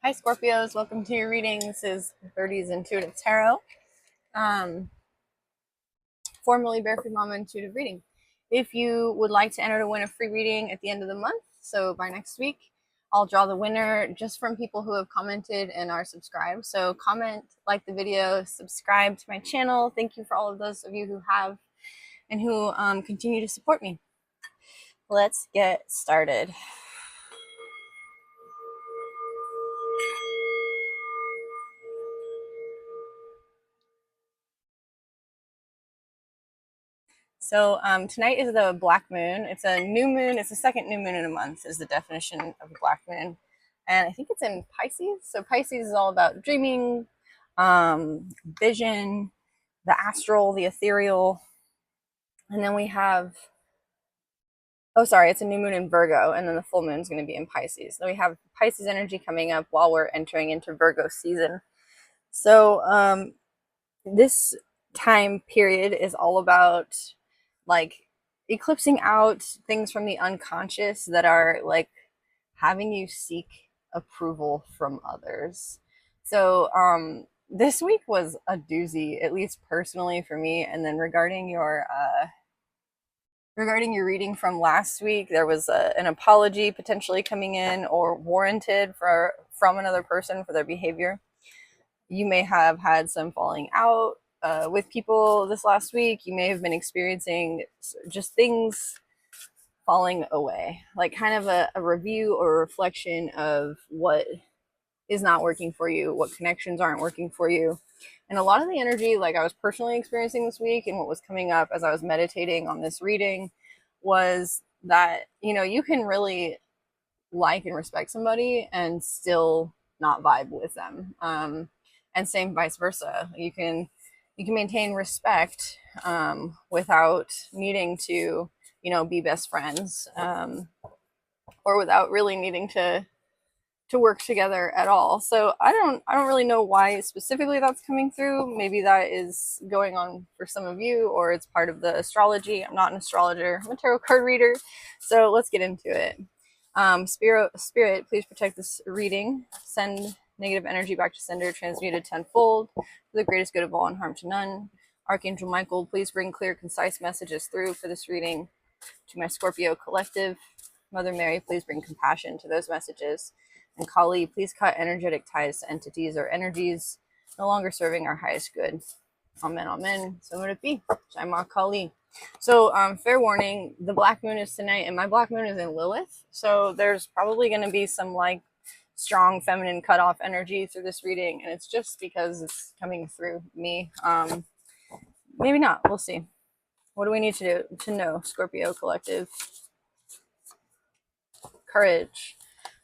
Hi Scorpios, welcome to your reading. This is 30s Intuitive Tarot, formerly Barefoot Mama Intuitive Reading. If you would like to enter to win a free reading at the end of the month, so by next week, I'll draw the winner just from people who have commented and are subscribed. So comment, like the video, subscribe to my channel. Thank you for all of those of you who have and who continue to support me. Let's get started. So tonight is the black moon. It's a new moon. It's the second new moon in a month is the definition of a black moon. And I think it's in Pisces. So Pisces is all about dreaming, vision, the astral, the ethereal. And then we have, it's a new moon in Virgo. And then the full moon is going to be in Pisces. Then we have Pisces energy coming up while we're entering into Virgo season. So this time period is all about like eclipsing out things from the unconscious that are like having you seek approval from others. So this week was a doozy, at least personally for me. And then regarding your reading from last week, there was an apology potentially coming in or warranted from another person for their behavior. You may have had some falling out with people this last week. You may have been experiencing just things falling away, like kind of a review or reflection of what is not working for you, what connections aren't working for you. And a lot of the energy, like I was personally experiencing this week and what was coming up as I was meditating on this reading was that, you can really like and respect somebody and still not vibe with them. And same vice versa. You can maintain respect without needing to, be best friends, or without really needing to work together at all. So I don't really know why specifically that's coming through. Maybe that is going on for some of you, or it's part of the astrology. I'm not an astrologer, I'm a tarot card reader. So let's get into it. Spirit, please protect this reading. Send negative energy back to sender, transmuted tenfold, for the greatest good of all and harm to none. Archangel Michael, please bring clear, concise messages through for this reading to my Scorpio collective. Mother Mary, please bring compassion to those messages. And Kali, please cut energetic ties to entities or energies no longer serving our highest good. Amen, amen. So would it be. Jai Ma Kali. So fair warning, the black moon is tonight and my black moon is in Lilith. So there's probably going to be some like strong feminine cutoff energy through this reading. And it's just because it's coming through me. Maybe not. We'll see. What do we need to do to know, Scorpio collective? Courage.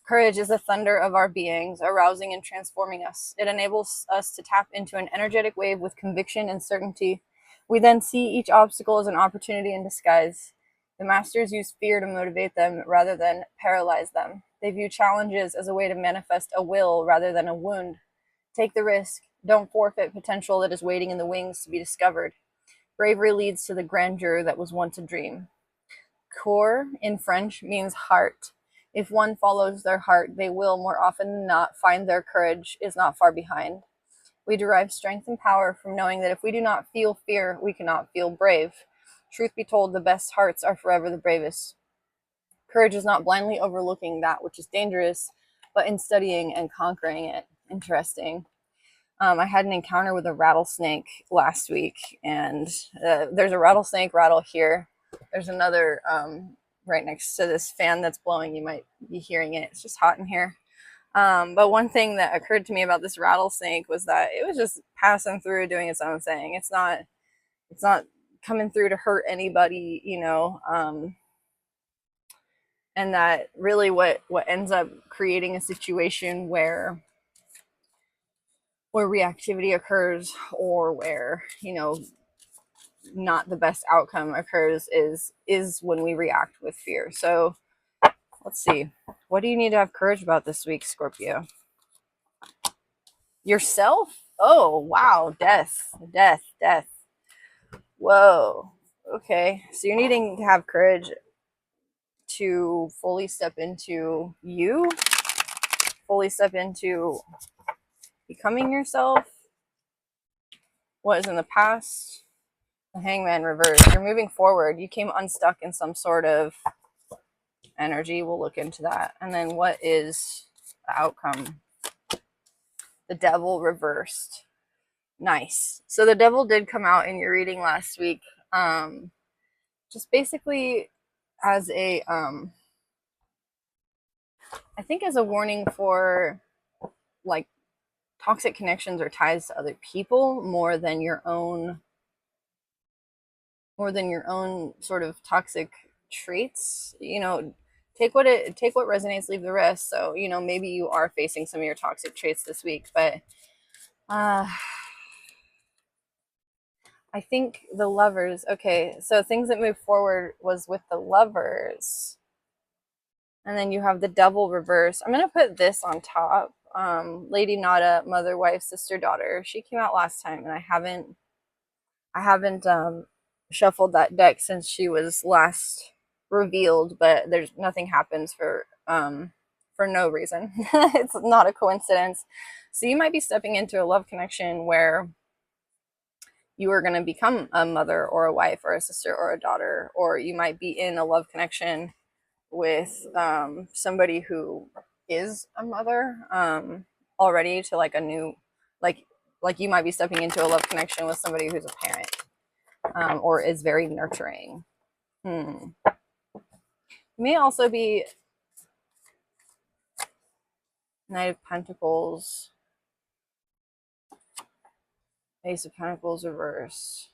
Courage is the thunder of our beings, arousing and transforming us. It enables us to tap into an energetic wave with conviction and certainty. We then see each obstacle as an opportunity in disguise. The masters use fear to motivate them rather than paralyze them. They view challenges as a way to manifest a will rather than a wound. Take the risk. Don't forfeit potential that is waiting in the wings to be discovered. Bravery leads to the grandeur that was once a dream. Cœur in French means heart. If one follows their heart, they will more often than not find their courage is not far behind. We derive strength and power from knowing that if we do not feel fear, we cannot feel brave. Truth be told, the best hearts are forever the bravest. Courage is not blindly overlooking that which is dangerous, but in studying and conquering it. Interesting. I had an encounter with a rattlesnake last week, and there's a rattlesnake rattle here. There's another right next to this fan that's blowing. You might be hearing it. It's just hot in here. But one thing that occurred to me about this rattlesnake was that it was just passing through, doing its own thing. It's not coming through to hurt anybody, and that really what ends up creating a situation where reactivity occurs, or where, not the best outcome occurs is when we react with fear. So let's see. What do you need to have courage about this week, Scorpio? Yourself? Oh, wow. Death. Whoa. Okay. So you're needing to have courage to fully step into you, fully step into becoming yourself. What is in the past? The Hangman reverse. You're moving forward. You came unstuck in some sort of energy. We'll look into that. And then what is the outcome? The Devil reversed. Nice. So the Devil did come out in your reading last week. Just basically as a, I think as a warning for like toxic connections or ties to other people more than your own sort of toxic traits. Take what resonates, leave the rest. So maybe you are facing some of your toxic traits this week, but I think the Lovers. Okay, so things that moved forward was with the Lovers, and then you have the Devil reverse. I'm gonna put this on top. Lady Nada, mother, wife, sister, daughter. She came out last time, and I haven't shuffled that deck since she was last revealed. But there's nothing happens for no reason. It's not a coincidence. So you might be stepping into a love connection where you are going to become a mother or a wife or a sister or a daughter, or you might be in a love connection with somebody who is a mother already to like a new, like you might be stepping into a love connection with somebody who's a parent or is very nurturing. You may also be Knight of Pentacles, Ace of Pentacles reverse.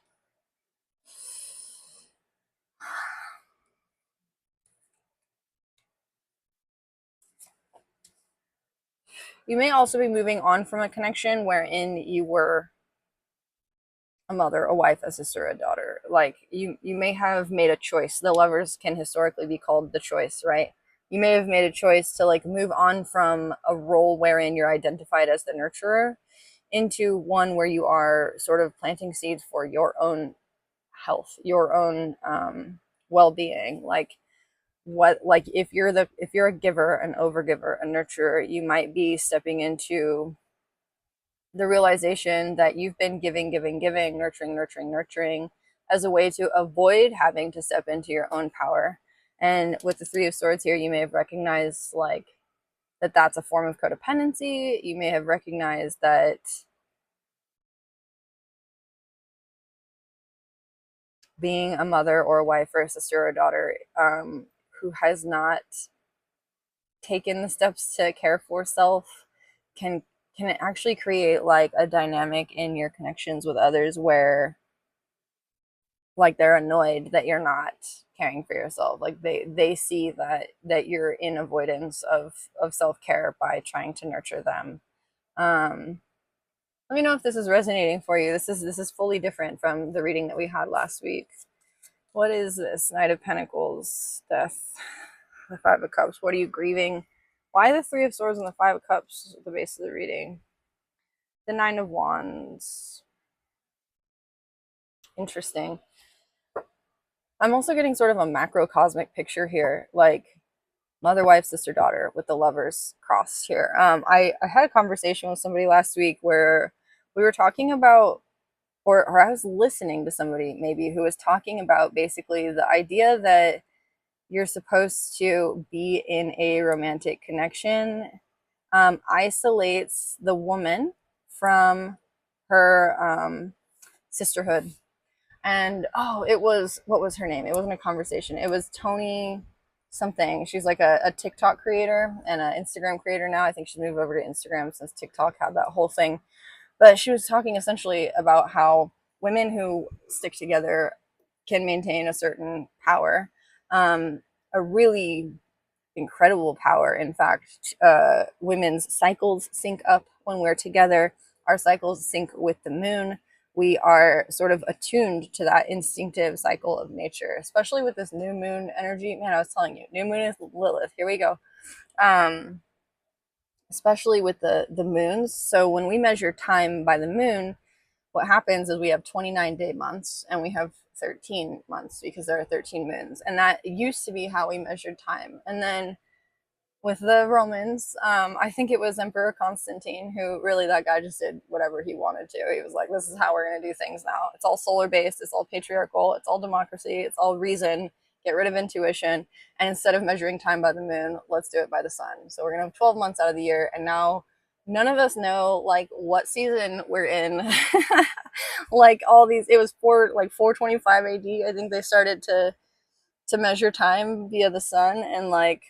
You may also be moving on from a connection wherein you were a mother, a wife, a sister, a daughter. Like you may have made a choice. The Lovers can historically be called the choice, right? You may have made a choice to like move on from a role wherein you're identified as the nurturer into one where you are sort of planting seeds for your own health, your own well-being. Like if you're a giver, an overgiver, a nurturer, you might be stepping into the realization that you've been giving, nurturing as a way to avoid having to step into your own power. And with the Three of Swords here, you may have recognized like that's a form of codependency. You may have recognized that being a mother or a wife or a sister or a daughter who has not taken the steps to care for self can actually create like a dynamic in your connections with others where like they're annoyed that you're not caring for yourself. Like they see that you're in avoidance of self-care by trying to nurture them. Let me know if this is resonating for you. This is fully different from the reading that we had last week. What is this? Knight of Pentacles, Death, the Five of Cups. What are you grieving? Why the Three of Swords and the Five of Cups at the base of the reading? The Nine of Wands. Interesting. I'm also getting sort of a macrocosmic picture here, like mother, wife, sister, daughter with the Lovers crossed here. I had a conversation with somebody last week where we were talking about, or I was listening to somebody maybe who was talking about basically the idea that you're supposed to be in a romantic connection isolates the woman from her sisterhood. And what was her name? It wasn't a conversation. It was Tony something. She's like a TikTok creator and an Instagram creator now. I think she's moved over to Instagram since TikTok had that whole thing. But she was talking essentially about how women who stick together can maintain a certain power, a really incredible power. In fact, women's cycles sync up when we're together. Our cycles sync with the moon. We are sort of attuned to that instinctive cycle of nature, especially with this new moon energy. Man, I was telling you, new moon is Lilith. Here we go. Especially with the moons. So when we measure time by the moon, what happens is we have 29-day months and we have 13 months because there are 13 moons. And that used to be how we measured time. And then with the Romans. I think it was Emperor Constantine who really, that guy just did whatever he wanted to. He was like, this is how we're going to do things now. It's all solar based, it's all patriarchal, it's all democracy, it's all reason. Get rid of intuition. And instead of measuring time by the moon, let's do it by the sun. So we're going to have 12 months out of the year. And now none of us know like what season we're in. Like all these, it was 425 AD. I think they started to measure time via the sun, and like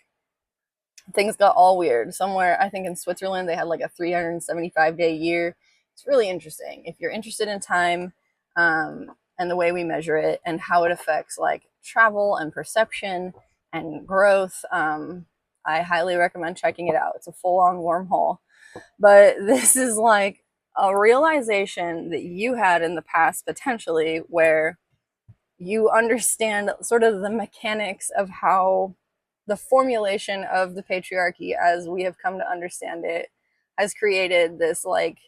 things got all weird. Somewhere, I think in Switzerland, they had like a 375-day year. It's really interesting. If you're interested in time, and the way we measure it and how it affects like travel and perception and growth, I highly recommend checking it out. It's a full-on wormhole. But this is like a realization that you had in the past potentially, where you understand sort of the mechanics of how the formulation of the patriarchy as we have come to understand it has created this like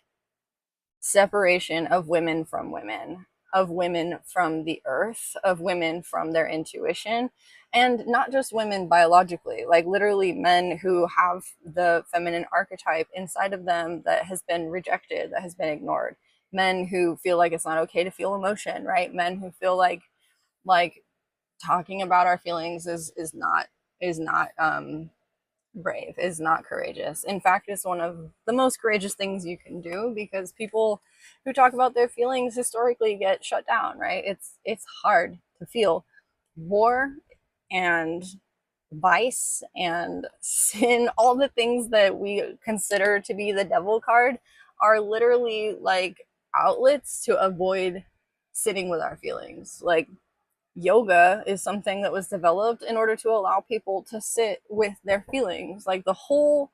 separation of women from women, of women from the earth, of women from their intuition, and not just women biologically, like literally men who have the feminine archetype inside of them that has been rejected, that has been ignored, men who feel like it's not okay to feel emotion, right? Men who feel like talking about our feelings is not brave, is not courageous. In fact, it's one of the most courageous things you can do, because people who talk about their feelings historically get shut down, right? It's hard to feel. War and vice and sin, all the things that we consider to be the devil card, are literally like outlets to avoid sitting with our feelings. Like yoga is something that was developed in order to allow people to sit with their feelings. Like the whole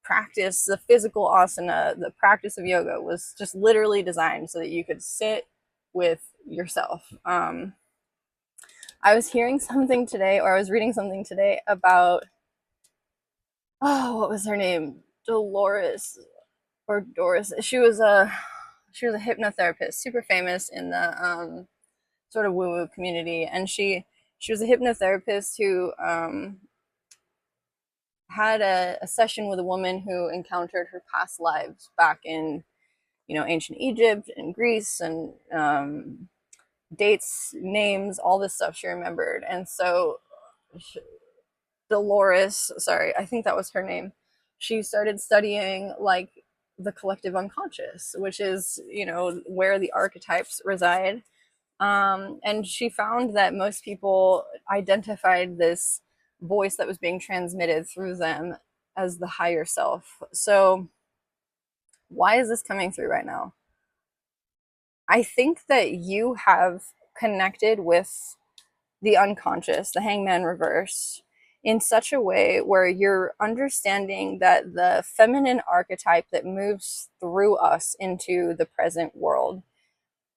practice, the physical asana, the practice of yoga was just literally designed so that you could sit with yourself. I was hearing something today, or I was reading something today about, oh, what was her name? Dolores or Doris. She was a hypnotherapist, super famous in the sort of woo-woo community, and she was a hypnotherapist who had a session with a woman who encountered her past lives back in ancient Egypt and Greece, and dates, names, all this stuff she remembered. And so Dolores, sorry, I think that was her name, she started studying like the collective unconscious, which is where the archetypes reside. And she found that most people identified this voice that was being transmitted through them as the higher self. So why is this coming through right now? I think that you have connected with the unconscious, the hangman reverse, in such a way where you're understanding that the feminine archetype that moves through us into the present world,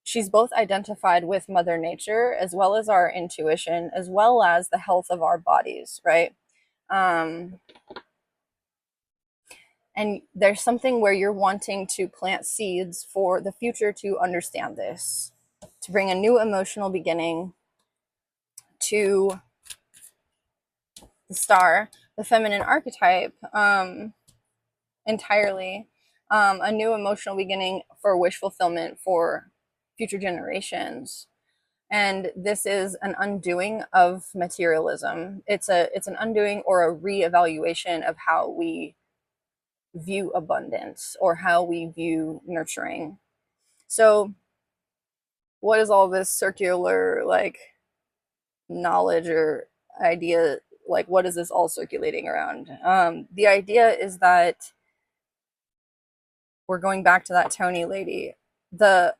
she's both identified with Mother Nature as well as our intuition, as well as the health of our bodies, right? And there's something where you're wanting to plant seeds for the future to understand this, to bring a new emotional beginning to the star, the feminine archetype, entirely, a new emotional beginning for wish fulfillment for future generations. And this is an undoing of materialism. It's an undoing or a reevaluation of how we view abundance or how we view nurturing. So what is all this circular like knowledge or idea, like what is this all circulating around? The idea is that we're going back to that Tony lady. The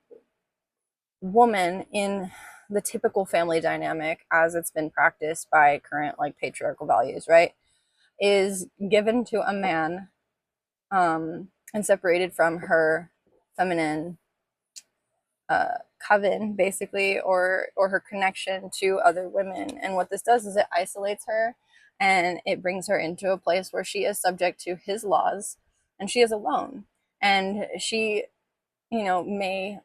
woman in the typical family dynamic as it's been practiced by current like patriarchal values, right, is given to a man, and separated from her feminine coven, basically, or her connection to other women. And what this does is it isolates her, and it brings her into a place where she is subject to his laws, and she is alone, and she may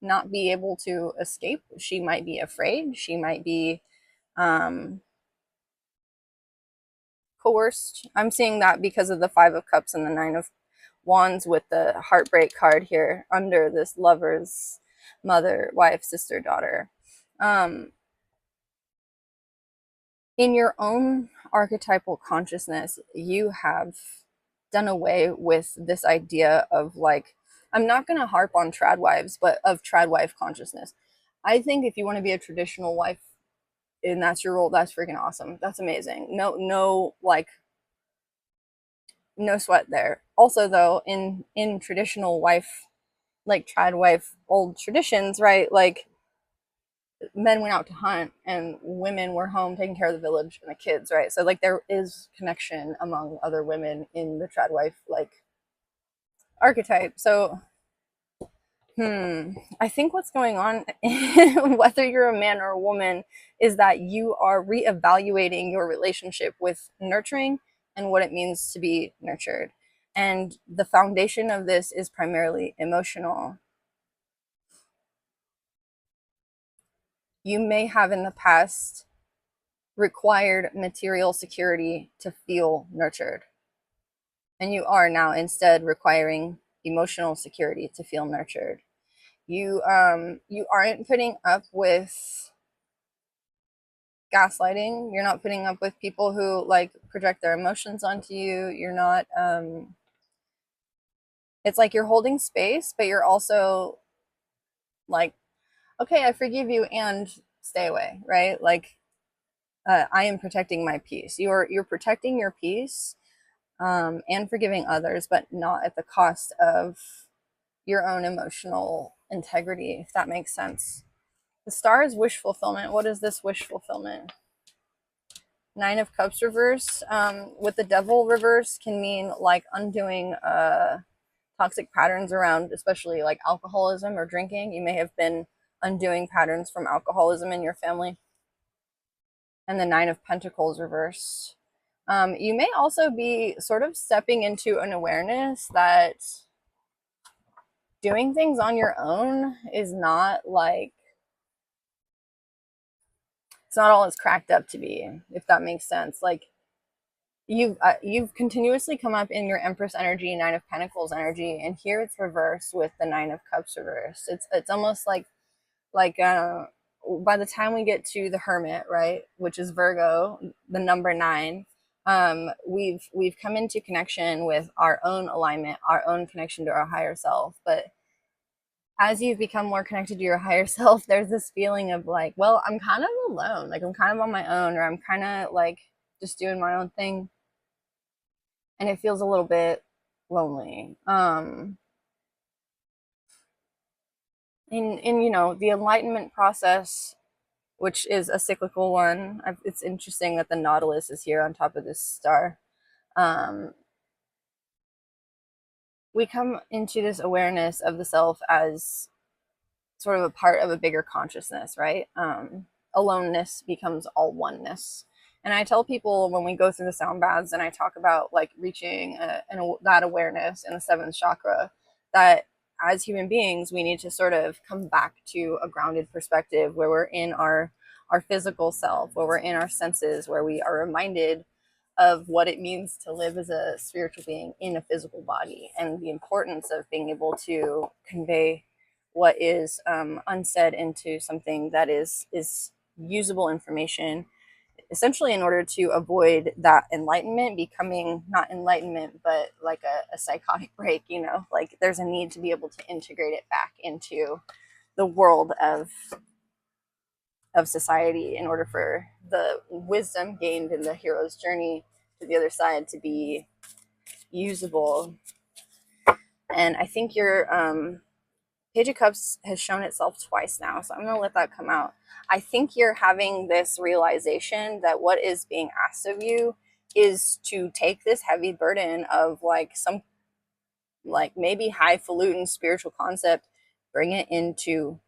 not be able to escape. She might be afraid, she might be coerced. I'm seeing that because of the Five of Cups and the Nine of Wands with the heartbreak card here under this lover's mother, wife, sister, daughter. In your own archetypal consciousness, you have done away with this idea of like, I'm not going to harp on trad wives, but of trad wife consciousness. I think if you want to be a traditional wife and that's your role, that's freaking awesome. That's amazing. No, like, no sweat there. Also, though, in traditional wife, like trad wife old traditions, right? Like, men went out to hunt and women were home taking care of the village and the kids, right? So like there is connection among other women in the trad wife like archetype. So I think what's going on, whether you're a man or a woman, is that you are reevaluating your relationship with nurturing and what it means to be nurtured. And the foundation of this is primarily emotional. You may have in the past required material security to feel nurtured. And you are now instead requiring emotional security to feel nurtured. You aren't putting up with gaslighting. You're not putting up with people who like project their emotions onto you. You're not it's like you're holding space, but you're also like, okay, I forgive you and stay away, right? Like I am protecting my peace. You're protecting your peace and forgiving others, but not at the cost of your own emotional integrity, if that makes sense. The star is wish fulfillment. What is this wish fulfillment? Nine of Cups reverse with the devil reverse can mean like undoing toxic patterns around, especially like alcoholism or drinking. You may have been undoing patterns from alcoholism in your family. And the Nine of Pentacles reverse. You may also be sort of stepping into an awareness that doing things on your own is not like, it's not all it's cracked up to be, if that makes sense. Like you've continuously come up in your Empress energy, Nine of Pentacles energy, and here it's reversed with the Nine of Cups reversed. It's almost like by the time we get to the Hermit, right, which is Virgo, the number 9, we've come into connection with our own alignment, our own connection to our higher self. But as you've become more connected to your higher self, there's this feeling of like, well, I'm kind of alone, like I'm kind of on my own, or I'm kind of like just doing my own thing, and it feels a little bit lonely. In you know, the enlightenment process, which is a cyclical one. It's interesting that the Nautilus is here on top of this star. We come into this awareness of the self as sort of a part of a bigger consciousness, right? Aloneness becomes all oneness. And I tell people when we go through the sound baths and I talk about like reaching that awareness in the seventh chakra, that as human beings, we need to sort of come back to a grounded perspective where we're in our physical self, where we're in our senses, where we are reminded of what it means to live as a spiritual being in a physical body, and the importance of being able to convey what is unsaid into something that is usable information, essentially in order to avoid that enlightenment becoming not enlightenment but like a psychotic break. You know, like there's a need to be able to integrate it back into the world of society in order for the wisdom gained in the hero's journey to the other side to be usable. And I think your Page of Cups has shown itself twice now, so I'm going to let that come out. I think you're having this realization that what is being asked of you is to take this heavy burden of like some like maybe highfalutin spiritual concept, bring it into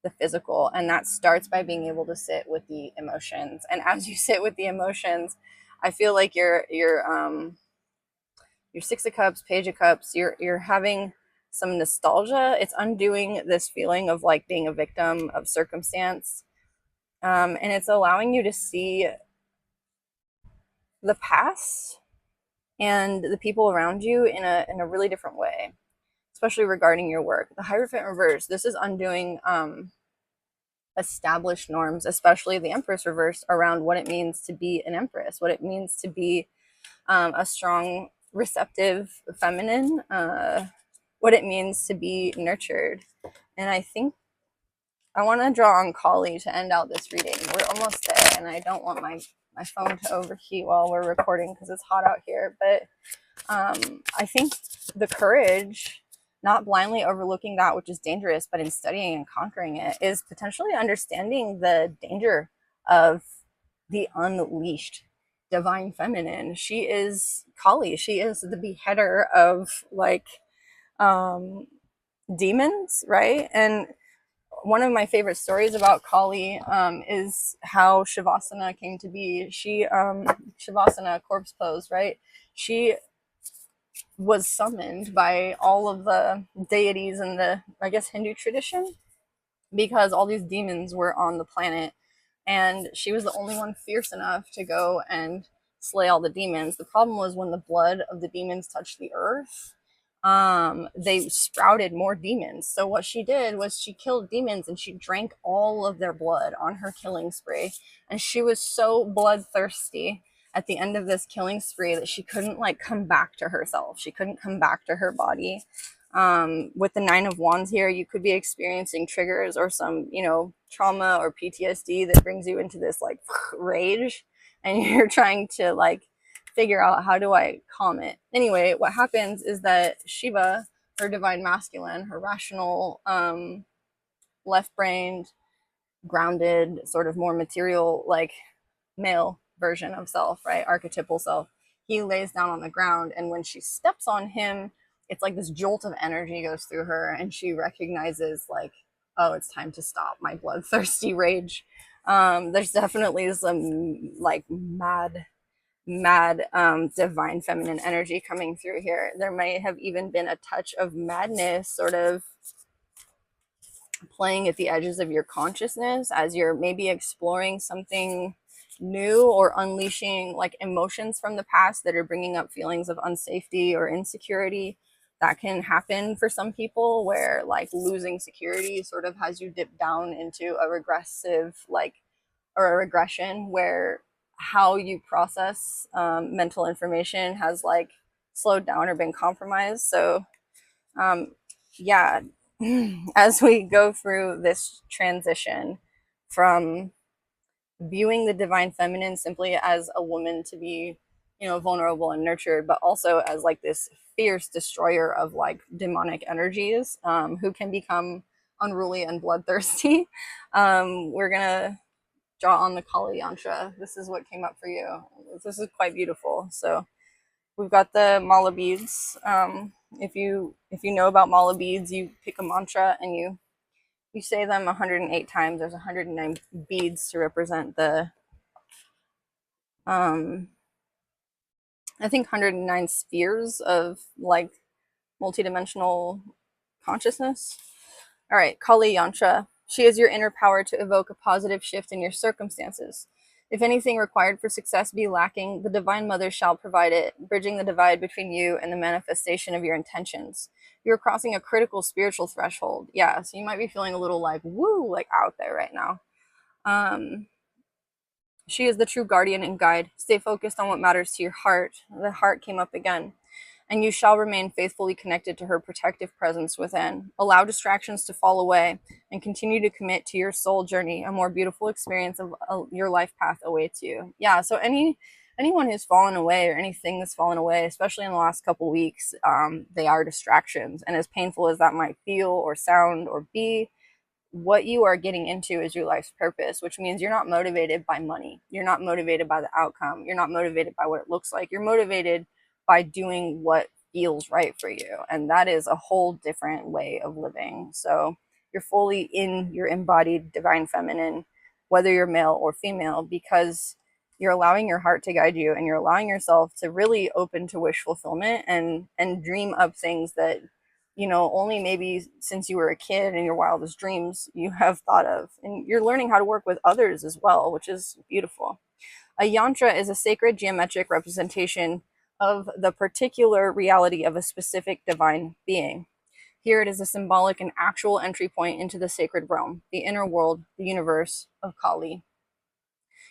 the physical. And that starts by being able to sit with the emotions. And as you sit with the emotions, I feel like your Six of Cups, Page of Cups, you're having some nostalgia. It's undoing this feeling of like being a victim of circumstance. And it's allowing you to see the past and the people around you in a really different way, especially regarding your work. The Hierophant reverse, this is undoing established norms, especially the Empress reverse, around what it means to be an Empress, what it means to be a strong, receptive feminine, what it means to be nurtured. And I think I want to draw on Kali to end out this reading. We're almost there, and I don't want my phone to overheat while we're recording because it's hot out here. But I think the courage, not blindly overlooking that which is dangerous, but in studying and conquering it, is potentially understanding the danger of the unleashed divine feminine. She is Kali. She is the beheader of like demons, right? And one of my favorite stories about Kali is how Shavasana came to be. She Shavasana, corpse pose, right? She was summoned by all of the deities in the, I guess, Hindu tradition, because all these demons were on the planet, and she was the only one fierce enough to go and slay all the demons. The problem was when the blood of the demons touched the earth, they sprouted more demons. So what she did was she killed demons and she drank all of their blood on her killing spree. And she was so bloodthirsty at the end of this killing spree that she couldn't like come back to herself. She couldn't come back to her body. With the Nine of Wands here, you could be experiencing triggers or some, you know, trauma or PTSD that brings you into this like rage, and you're trying to like figure out, how do I calm it? Anyway, what happens is that Shiva, her divine masculine, her rational, left-brained, grounded, sort of more material, like male version of self, right? Archetypal self. He lays down on the ground, and when she steps on him, it's like this jolt of energy goes through her, and she recognizes, like, oh, it's time to stop my bloodthirsty rage. There's definitely some like mad divine feminine energy coming through here. There might have even been a touch of madness sort of playing at the edges of your consciousness as you're maybe exploring something new or unleashing like emotions from the past that are bringing up feelings of unsafety or insecurity. That can happen for some people, where like losing security sort of has you dip down into a regressive like, or a regression, where how you process mental information has like slowed down or been compromised. So yeah, as we go through this transition from viewing the divine feminine simply as a woman to be, you know, vulnerable and nurtured, but also as like this fierce destroyer of like demonic energies, who can become unruly and bloodthirsty. We're gonna draw on the Kali yantra. This is what came up for you. This is quite beautiful. So we've got the mala beads. If you know about mala beads, you pick a mantra and you say them 108 times. There's 109 beads to represent the I think 109 spheres of like multidimensional consciousness. All right, Kali Yantra. She is your inner power to evoke a positive shift in your circumstances. If anything required for success be lacking, the Divine Mother shall provide it, bridging the divide between you and the manifestation of your intentions. You're crossing a critical spiritual threshold. Yeah, so you might be feeling a little like, woo, like out there right now. She is the true guardian and guide. Stay focused on what matters to your heart. The heart came up again. And you shall remain faithfully connected to her protective presence within. Allow distractions to fall away and continue to commit to your soul journey. A more beautiful experience of your life path awaits you. Yeah, so anyone who's fallen away, or anything that's fallen away, especially in the last couple weeks, they are distractions. And as painful as that might feel or sound or be, what you are getting into is your life's purpose, which means you're not motivated by money. You're not motivated by the outcome. You're not motivated by what it looks like. You're motivated by doing what feels right for you. And that is a whole different way of living. So you're fully in your embodied divine feminine, whether you're male or female, because you're allowing your heart to guide you, and you're allowing yourself to really open to wish fulfillment and dream up things that, you know, only maybe since you were a kid in your wildest dreams you have thought of. And you're learning how to work with others as well, which is beautiful. A yantra is a sacred geometric representation of the particular reality of a specific divine being. Here it is a symbolic and actual entry point into the sacred realm, the inner world, the universe of Kali.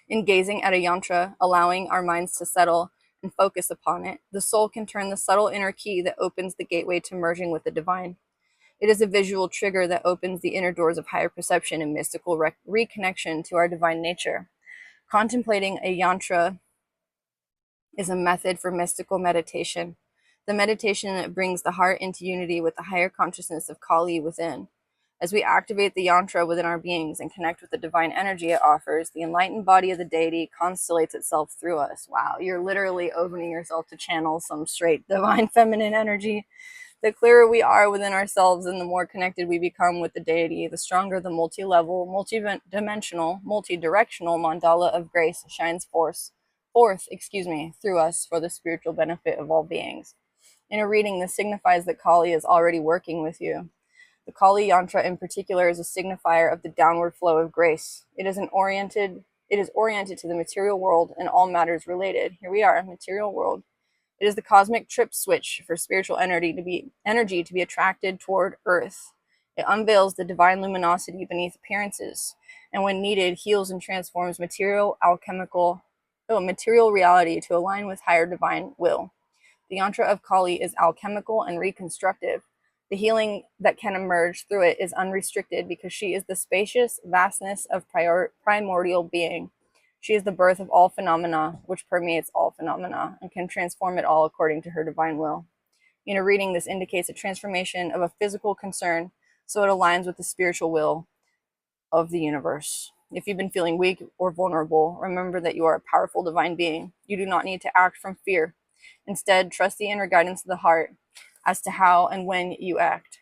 In gazing at a yantra, allowing our minds to settle and focus upon it, the soul can turn the subtle inner key that opens the gateway to merging with the divine. It is a visual trigger that opens the inner doors of higher perception and mystical reconnection to our divine nature. Contemplating a yantra is a method for mystical meditation, the meditation that brings the heart into unity with the higher consciousness of Kali within. As we activate the yantra within our beings and connect with the divine energy it offers, the enlightened body of the deity constellates itself through us. Wow, you're literally opening yourself to channel some straight divine feminine energy. The clearer we are within ourselves and the more connected we become with the deity, the stronger the multi-level, multi-dimensional, multi-directional mandala of grace shines forth, through us for the spiritual benefit of all beings. In a reading, this signifies that Kali is already working with you. The Kali yantra in particular is a signifier of the downward flow of grace. It is oriented to the material world and all matters related. Here we are, material world. It is the cosmic trip switch for spiritual energy to be attracted toward earth. It unveils the divine luminosity beneath appearances, and when needed, heals and transforms material reality to align with higher divine will. The yantra of Kali is alchemical and reconstructive. The healing that can emerge through it is unrestricted because she is the spacious vastness of primordial being. She is the birth of all phenomena, which permeates all phenomena, and can transform it all according to her divine will. In a reading, this indicates a transformation of a physical concern, so it aligns with the spiritual will of the universe. If you've been feeling weak or vulnerable, remember that you are a powerful divine being. You do not need to act from fear. Instead, trust the inner guidance of the heart as to how and when you act.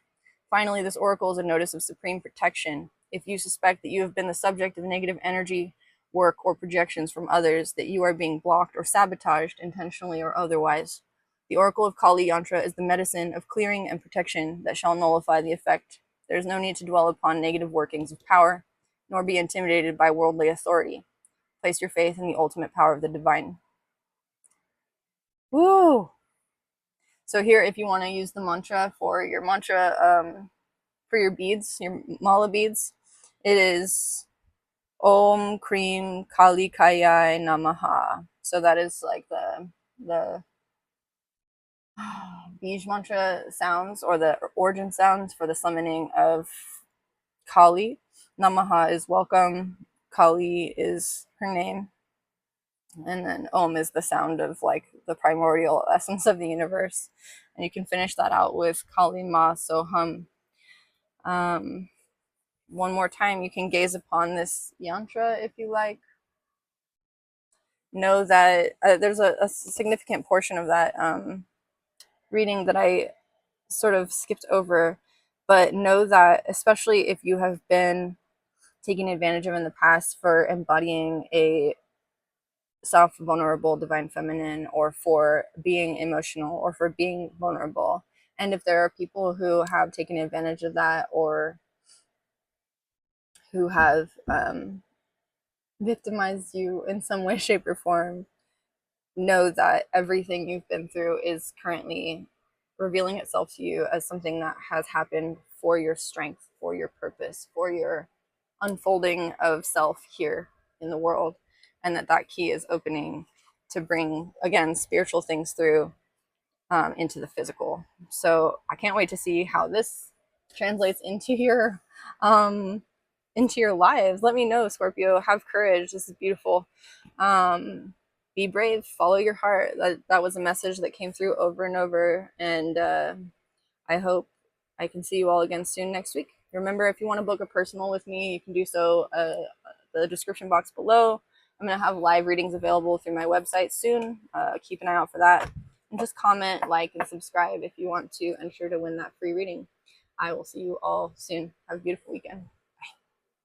Finally, this oracle is a notice of supreme protection. If you suspect that you have been the subject of negative energy, work, or projections from others, that you are being blocked or sabotaged intentionally or otherwise, the oracle of Kali yantra is the medicine of clearing and protection that shall nullify the effect. There is no need to dwell upon negative workings of power, nor be intimidated by worldly authority. Place your faith in the ultimate power of the divine. Woo! So here, if you want to use the mantra for your for your beads, your mala beads, it is Om Krim Kali Kayai Namaha. So that is like the Bij mantra sounds, or the origin sounds for the summoning of Kali. Namaha is welcome. Kali is her name. And then Om is the sound of like the primordial essence of the universe. And you can finish that out with Kali Ma Soham. One more time, you can gaze upon this yantra if you like. Know that there's a significant portion of that reading that I sort of skipped over, but know that especially if you have been taken advantage of in the past for embodying a soft, vulnerable, divine feminine, or for being emotional, or for being vulnerable, and if there are people who have taken advantage of that, or who have victimized you in some way, shape, or form, know that everything you've been through is currently revealing itself to you as something that has happened for your strength, for your purpose, for your unfolding of self here in the world, and that key is opening to bring, again, spiritual things through into the physical. So I can't wait to see how this translates into your lives. Let me know, Scorpio. Have courage. This is beautiful. Be brave. Follow your heart. That was a message that came through over and over. And I hope I can see you all again soon next week. Remember, if you want to book a personal with me, you can do so the description box below. I'm going to have live readings available through my website soon. Keep an eye out for that. And just comment, like, and subscribe if you want to ensure to win that free reading. I will see you all soon. Have a beautiful weekend.